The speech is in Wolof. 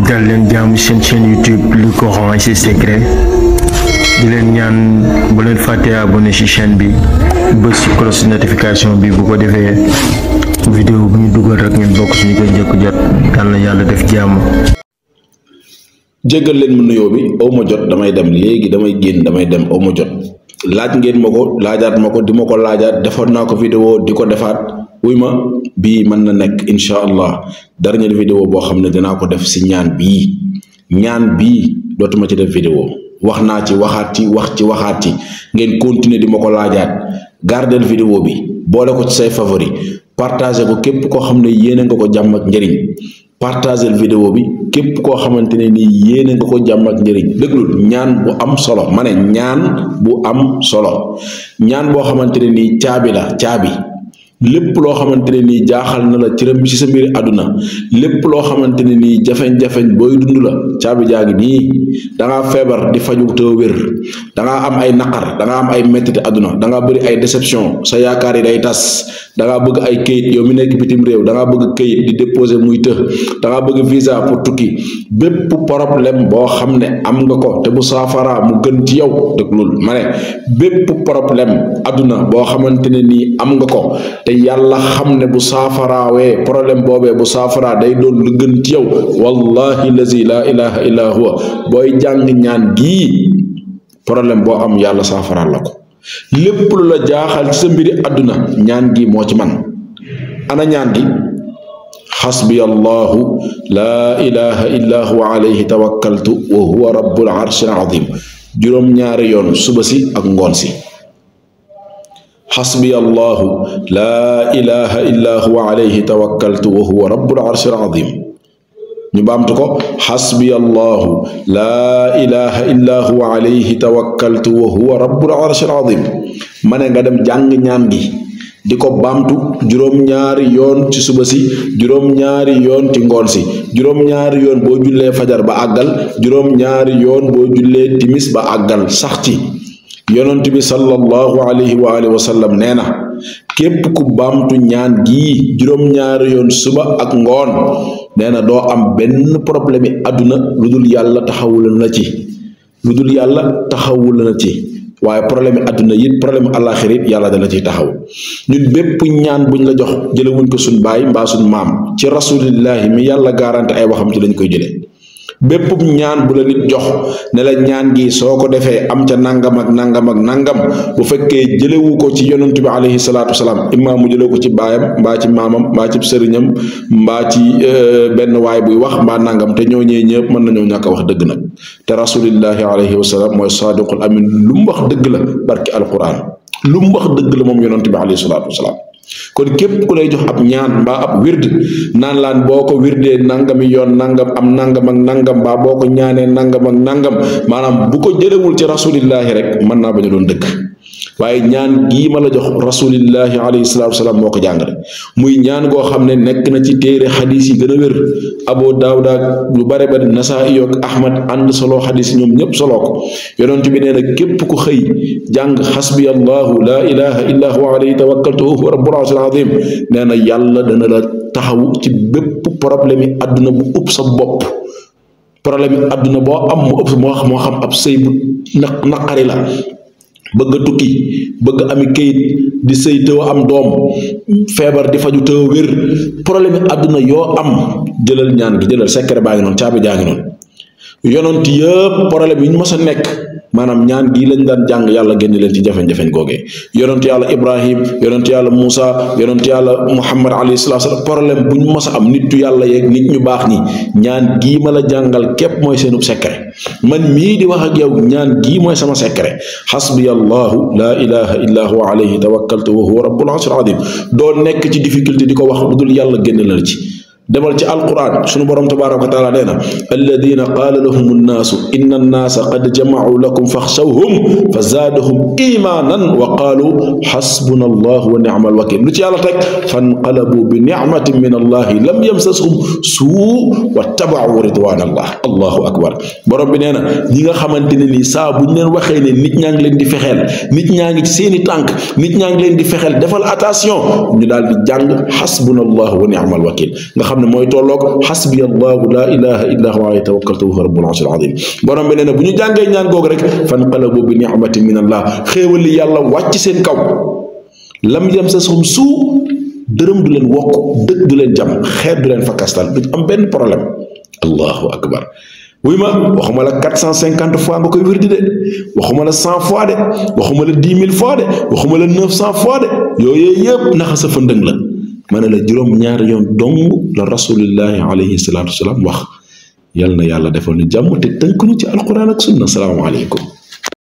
dal leen jaamu seen chaîne YouTube le Coran et ses secrets di leen ñaan bu leen fàtte abonné ci chaîne bi bës ci cloche notification bi bu ko defee vidéo bu ñu dugal rek ngeen bokk suñu koy njëkk jot yal na yàlla def jàmm. jéggal leen mu nuyoo bi aw ma jot damay dem léegi damay génn damay dem aw ma jot laaj ngeen ma ko laajaat ma ko di ma ko laajaat defoon naa ko vidéo di ko defaat wuy ma bii mën na nekk incha allah dernière vidéo boo xam ne dinaa ko def si ñaan bii dootuma ci def vidéo wax naa ci waxaat ci ngeen continuer di ma ko laajaat gardel vidéo bi boole ko ci say favori partager ko képp koo xam ne yéene nga ko jàmm ak njëriñ partager vidéo bi képp koo xamante ne nii yéene nga ko jàmm ak njëriñ déglul ñaan bu am solo ma ne ñaan bu am solo ñaan boo xamante ne nii caabi la caabi lépp loo xamante ne nii jaaxal na la ci sa mbiri àdduna lépp loo xamante ne nii jafeñ-jafeñ booy dund la caabi jaa ngi nii dangaa feebar di faju te wér dangaa am ay naqar dangaa am ay mettiti àdduna dangaa bëri ay déception sa yaakaar yi day tas dangaa bëgg ay këyit yow mi nekk bitim réew dangaa bëgg këyit di déposer muy të dangaa bëgg visa pour tukki bépp problème boo xam ne am nga ko te bu saafara mu gën ci yow déglul ma ne bépp problème àdduna boo xamante ne nii am nga ko te yàlla xam ne bu saafaraawee problème boobee bu saafaraa day doon lu gën ci yow wallahi lazi laa ilaha illa huwa booy jàng ñaan gii problème boo am yàlla saafaraal la ko lépp lu la jaaxal ci sa mbiri àdduna ñaan gi moo ci man ana ñaan gi xasbi allahu laa ilaha illa huwa alayhi tawakkaltu wa huwa rabbul arshil azim juróom-ñaari yoon suba si ak ngoon si xasbi allahu laa ilaha illa huwa alayhi tawakkaltu wa huwa rabbul arshil azim ñu baamtu ko xasbi allahu laa ilaha illa huwa alayhi tawakkaltu wa huwa rabbul arshil azim ma ne nga dem jàng ñaan gi di ko baamtu juróom-ñaari yoon ci suba si juróom-ñaari yoon ci ngoon si juróom-ñaari yoon boo jullee fajar ba àggal juróom-ñaari yoon boo jullee timis ba àggal sax ci yonent bi sallallahu alayhi wa sallam nee na képp ku baamtu ñaan gii juróom-ñaari yoon suba ak ngoon nee na doo am benn problème yi àdduna lu dul yàlla taxawul na ci waaye problème yi àdduna it problème àllaaxira it yàlla dana ciy taxaw ñun bépp ñaan buñ la jox jëlewuñ ko suñ baay mbaa suñ maam ci rasulillahi mi yàlla garanti ay waxam ci lañ koy jëlee bépp ñaan bu la nit jox ne la ñaan gi soo ko defee am ca nangam ak nangam bu fekkee jëlewu ko ci yonent bi alayhi salaatu wasalaam imma mu jëlew ko ci baayam mbaa ci maamam mbaa ci sëriñam mbaa ci benn waay buy wax mbaa nangam te ñooñee ñëpp mën nañoo ñàkk a wax dëgg nag te rasulillahi alayhi wasalaam mooy saadiqul amin lu mu wax dëgg la barki alquran lu mu wax dëgg la moom yonent bi alayhi salaatu wasalaam kon képp ku lay jox ab ñaan mbaa ab wird naan laan boo ko wirdee nangami yoon nangam am nangam ak nangam mbaa boo ko ñaanee nangam ak nangam maanaam bu ko jëlewul ci rasulillahi rek mën naa bañ a doon dëgg waaye ñaan gii ma la jox rasulillahi alayhi salaatu wasalaam moo ko jàngale muy ñaan goo xam ne nekk na ci téere xadis yi gën a wér Abu Daawuda lu bare bari Nasaa'i ak Ahmad ànd solo xadis yi ñoom ñëpp soloo ko yonent bi nee na képp ku xëy jàng xasbi allahu laa ilaha illa huwa alayhi tawakkaltu wa huwa rabbul arshil azim nee na yàlla dana la taxaw ci bépp problème yi àdduna bu ëpp sa bopp problème yi àdduna boo am mu ëpp moo xam ab sëy bu naqari la bëgg a tukki bëgg ami kayit di sëy tëw am doom feebar di faju tëw wér problème yi àdduna yoo am jëlal ñaan gi jëlal secret baa ngi noonu caabi jaa ngi noonu yonent yëpp problème yi ñu mës a nekk maanaam ñaan gii lañ daan jàng yàlla génn leen ci jafeñ-jafeñ googee yonent yàlla Ibrahim yonent yàlla Moussa yonent yàlla Muhammad alayhi salaatu salaam problème bu ñu mës a am nit yàlla yeeg nit ñu baax ñi ñaan gii ma la jàngal képp mooy seenub secret man mii di wax ak yow ñaan gii mooy sama secret xasbi allahu laa ilaha illa huwa alayhi tawakkaltu wa huwa rabbul arshil azim doo nekk ci difficulté di ko wax lu dul yàlla génn la ci demal ci alquran sunu borom tabaraka wa taala nee na alladina qaala lahum annaasu inna annaasa qad jamacuu lakum faxshawhum fa zaadahum imaanan wa qaalu xasbuna allahu wa nicma alwakil lu ci yàlla teg fanqalabu bi nicmatin min allahi lam yamsashum suu wa tabacuu ridwan allah allahu akbar borom bi nee na ñi nga xamante ne nii saa buñ leen waxee ne nit ñaa ngi leen di fexeel nit ñaa ngi ci seeni tànk nit ñaa ngi leen di fexeel defal attention ñu daal di jàng xasbuna allahu wa nicma alwakil nga xam ne mooy tolloog xasbi allahu laa ilaha illa huwa alayhi tawakkaltu wa huwa rabbul arshil azim. borom bi nee na bu ñu jàngee ñaan googu rek fanqalabu bi ni'matin min allah xéewal li yàlla wàcc seen kaw lam yamsashum suu dërëm du leen wokk dëkk du leen jam xeet du leen fakastal du am benn problème. allahu akbar. wuy ma waxuma la 450 fois nga koy wirdi de waxuma la 100 fois de waxuma la 10 000 fois de waxuma la 900 fois de yooyu yëpp naxa sa fa ndëng la ma ne la juróom-ñaari yoon dong la rasulillahi alayhi salaatu wasalaam wax. yal na yàlla defal ñu jàmm te tënk ñu ci alquran ak sunna. salaamaaleykum.